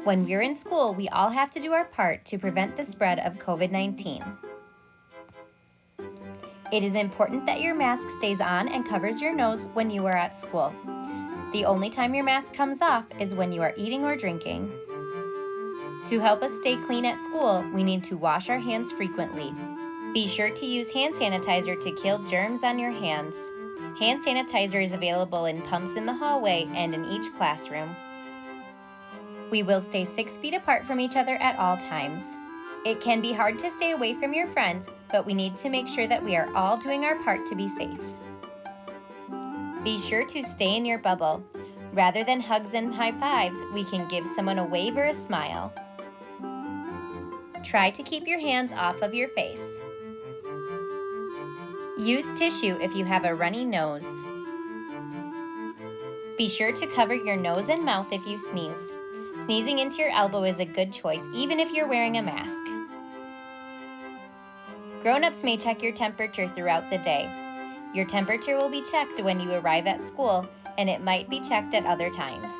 When we're in school, we all have to do our part to prevent the spread of COVID-19. It is important that your mask stays on and covers your nose when you are at school. The only time your mask comes off is when you are eating or drinking. To help us stay clean at school, we need to wash our hands frequently. Be sure to use hand sanitizer to kill germs on your hands. Hand sanitizer is available in pumps in the hallway and in each classroom. We will stay 6 feet apart from each other at all times. It can be hard to stay away from your friends, but we need to make sure that we are all doing our part to be safe. Be sure to stay in your bubble. Rather than hugs and high fives, we can give someone a wave or a smile. Try to keep your hands off of your face. Use tissue if you have a runny nose. Be sure to cover your nose and mouth if you sneeze. Sneezing into your elbow is a good choice, even if you're wearing a mask. Grown-ups may check your temperature throughout the day. Your temperature will be checked when you arrive at school, and it might be checked at other times.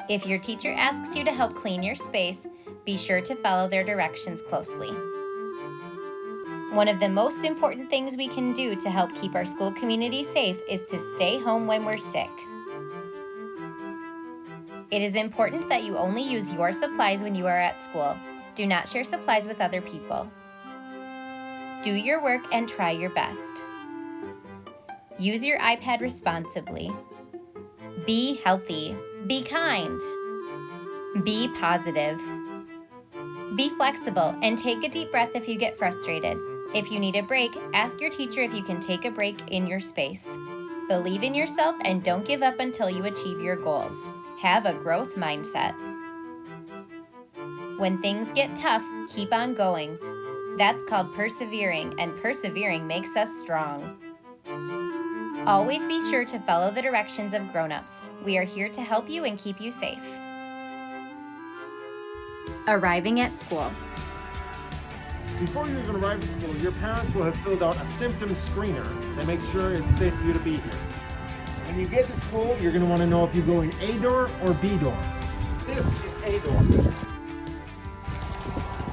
If your teacher asks you to help clean your space, be sure to follow their directions closely. One of the most important things we can do to help keep our school community safe is to stay home when we're sick. It is important that you only use your supplies when you are at school. Do not share supplies with other people. Do your work and try your best. Use your iPad responsibly. Be healthy. Be kind. Be positive. Be flexible and take a deep breath if you get frustrated. If you need a break, ask your teacher if you can take a break in your space. Believe in yourself and don't give up until you achieve your goals. Have a growth mindset. When things get tough, keep on going. That's called persevering, and persevering makes us strong. Always be sure to follow the directions of grown-ups. We are here to help you and keep you safe. Arriving at school. Before you even arrive at school, your parents will have filled out a symptom screener that makes sure it's safe for you to be here. When you get to school, you're going to want to know if you go in A door or B door. This is A door.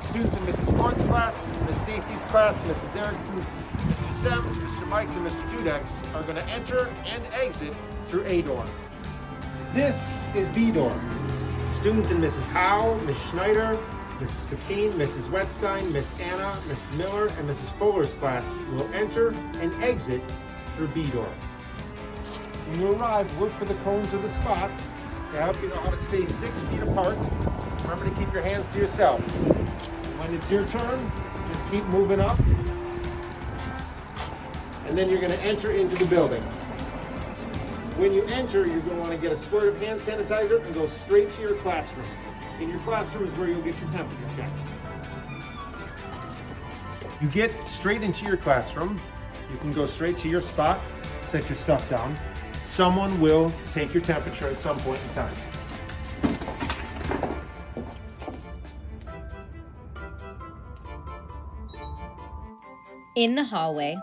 Students in Mrs. Gordon's class, Miss Stacy's class, Mrs. Erickson's, Mr. Sem's, Mr. Mike's, and Mr. Dudek's are going to enter and exit through A door. This is B door. Students in Mrs. Howe, Miss Schneider, Mrs. McKean, Mrs. Wetstein, Miss Anna, Mrs. Miller, and Mrs. Fuller's class will enter and exit through B door. When you arrive, look for the cones or the spots to help you know how to stay 6 feet apart. Remember to keep your hands to yourself. When it's your turn, just keep moving up. And then you're going to enter into the building. When you enter, you're going to want to get a squirt of hand sanitizer and go straight to your classroom. In your classroom is where you'll get your temperature checked. You get straight into your classroom. You can go straight to your spot, set your stuff down. Someone will take your temperature at some point in time. In the hallway.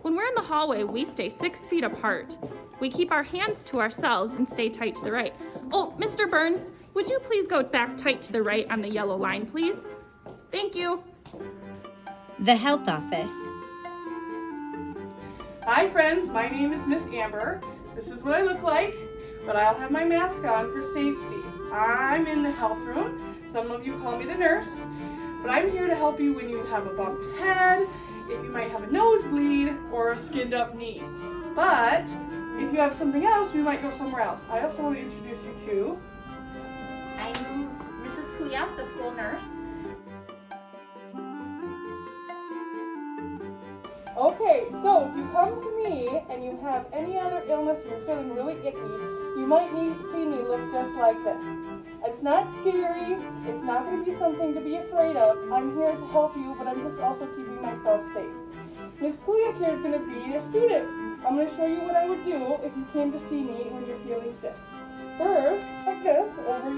When we're in the hallway, we stay 6 feet apart. We keep our hands to ourselves and stay tight to the right. Oh, Mr. Burns, would you please go back tight to the right on the yellow line, please? Thank you. The health office. Hi friends, my name is Miss Amber. This is what I look like, but I'll have my mask on for safety. I'm in the health room. Some of you call me the nurse, but I'm here to help you when you have a bumped head, if you might have a nosebleed, or a skinned up knee. But if you have something else, we might go somewhere else. I also want to introduce you to... I'm Mrs. Kuya, the school nurse. Okay, so if you come to me and you have any other illness and you're feeling really icky, you might need to see me look just like this. It's not scary, it's not going to be something to be afraid of. I'm here to help you, but I'm just also keeping myself safe. Miss Kuyak here is going to be a student. I'm going to show you what I would do if you came to see me when you're feeling sick. First, like this, over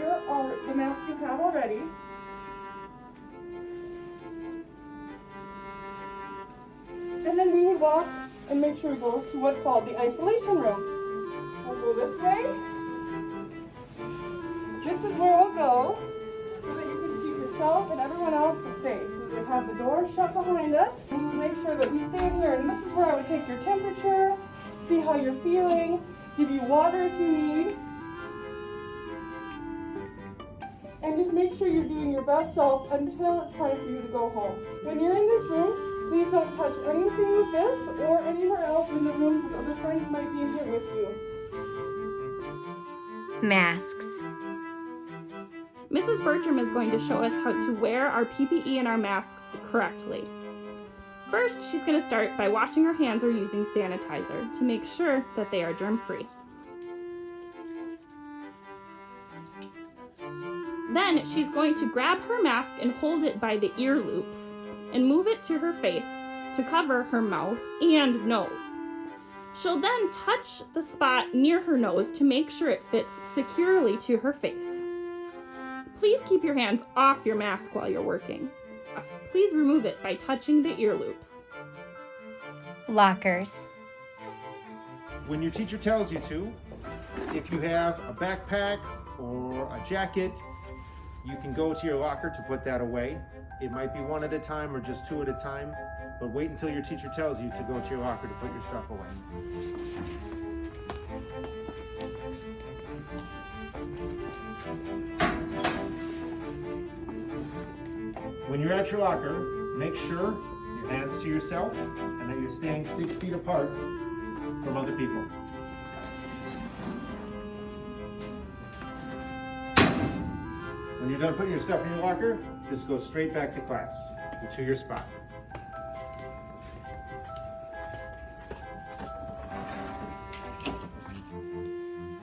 the mask you have already. And then we would walk and make sure we go to what's called the isolation room. We'll go this way. is where we'll go so that you can keep yourself and everyone else safe. We would have the door shut behind us, and we would make sure that we stay in here. And this is where I would take your temperature, see how you're feeling, give you water if you need, and just make sure you're doing your best self until it's time for you to go home. When you're in this room, please don't touch anything with this or anywhere else in the room because other friends might be in here with you. Masks. Mrs. Bertram is going to show us how to wear our PPE and our masks correctly. First, she's going to start by washing her hands or using sanitizer to make sure that they are germ-free. Then she's going to grab her mask and hold it by the ear loops and move it to her face to cover her mouth and nose. She'll then touch the spot near her nose to make sure it fits securely to her face. Please keep your hands off your mask while you're working. Please remove it by touching the ear loops. Lockers. When your teacher tells you to, if you have a backpack or a jacket, you can go to your locker to put that away. It might be one at a time or just two at a time, but wait until your teacher tells you to go to your locker to put your stuff away. When you're at your locker, make sure your hands to yourself and that you're staying 6 feet apart from other people. When you're done putting your stuff in your locker, just go straight back to class, to your spot.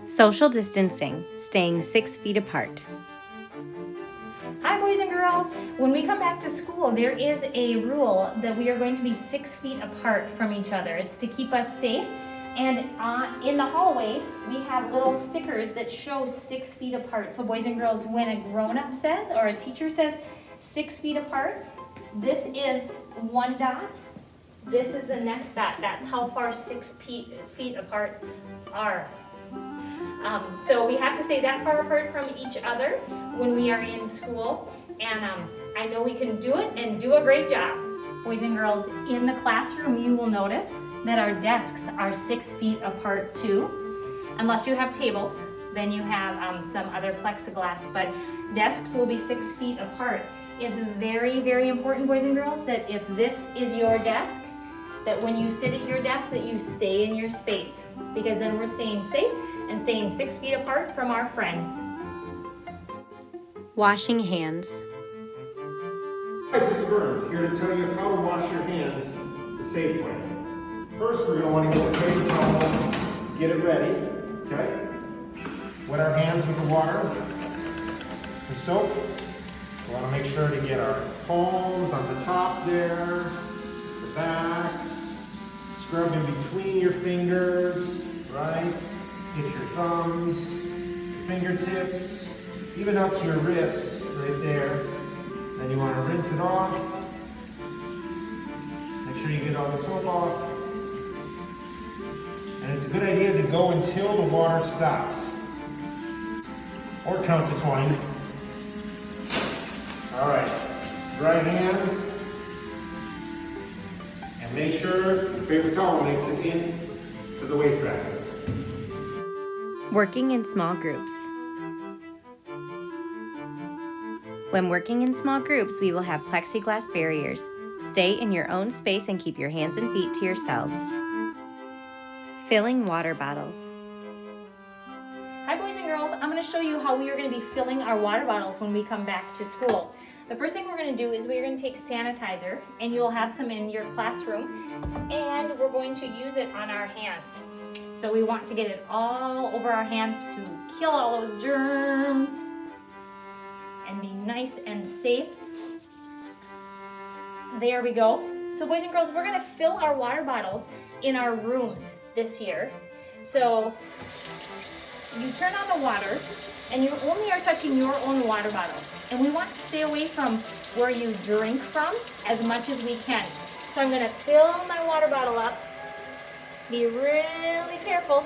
Social distancing, staying 6 feet apart. Hi, boys and girls. When we come back to school, there is a rule that we are going to be 6 feet apart from each other. It's to keep us safe. And in the hallway, we have little stickers that show 6 feet apart. So boys and girls, when a grown-up says or a teacher says 6 feet apart, this is one dot. This is the next dot. That's how far 6 feet apart are. So we have to stay that far apart from each other when we are in school. And I know we can do it and do a great job. Boys and girls, in the classroom, you will notice that our desks are 6 feet apart too. Unless you have tables, then you have some other plexiglass, but desks will be 6 feet apart. It's very, very important, boys and girls, that if this is your desk, that when you sit at your desk, that you stay in your space, because then we're staying safe and staying 6 feet apart from our friends. Washing hands. Hi, Mr. Burns, here to tell you how to wash your hands the safe way. First, we're going to want to get a paper towel, get it ready, okay? Wet our hands with the water and soap. We want to make sure to get our palms on the top there, the back, scrub in between your fingers, right? Get your thumbs, your fingertips, even up to your wrists right there. Then you want to rinse it off. Make sure you get all the soap off. And it's a good idea to go until the water stops. Or count to 20. All right, dry hands. And make sure the paper towel makes it in to the waste basket. Working in small groups. When working in small groups, we will have plexiglass barriers. Stay in your own space and keep your hands and feet to yourselves. Filling water bottles. Hi, boys and girls. I'm going to show you how we are going to be filling our water bottles when we come back to school. The first thing we're going to do is we're going to take sanitizer, and you'll have some in your classroom, and we're going to use it on our hands. So we want to get it all over our hands to kill all those germs and be nice and safe. There we go. So boys and girls, we're going to fill our water bottles in our rooms this year. So you turn on the water and you only are touching your own water bottle. And we want to stay away from where you drink from as much as we can. So I'm going to fill my water bottle up. Be really careful.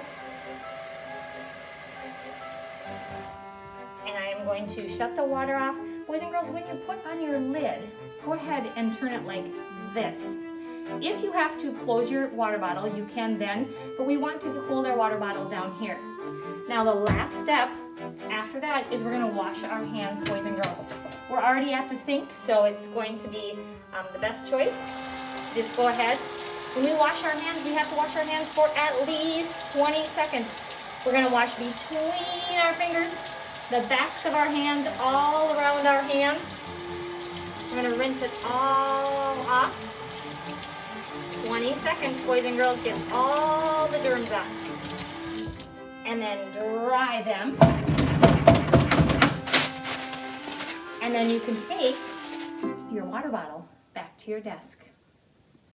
And I am I'm going to shut the water off. Boys and girls, when you put on your lid, go ahead and turn it like this. If you have to close your water bottle, you can then, but we want to hold our water bottle down here. Now the last step after that is we're gonna wash our hands, boys and girls. We're already at the sink, so it's going to be the best choice. Just go ahead. When we wash our hands, we have to wash our hands for at least 20 seconds. We're gonna wash between our fingers, the backs of our hands, all around our hands. We're gonna rinse it all off. 20 seconds, boys and girls, get all the germs out. And then dry them. And then you can take your water bottle back to your desk.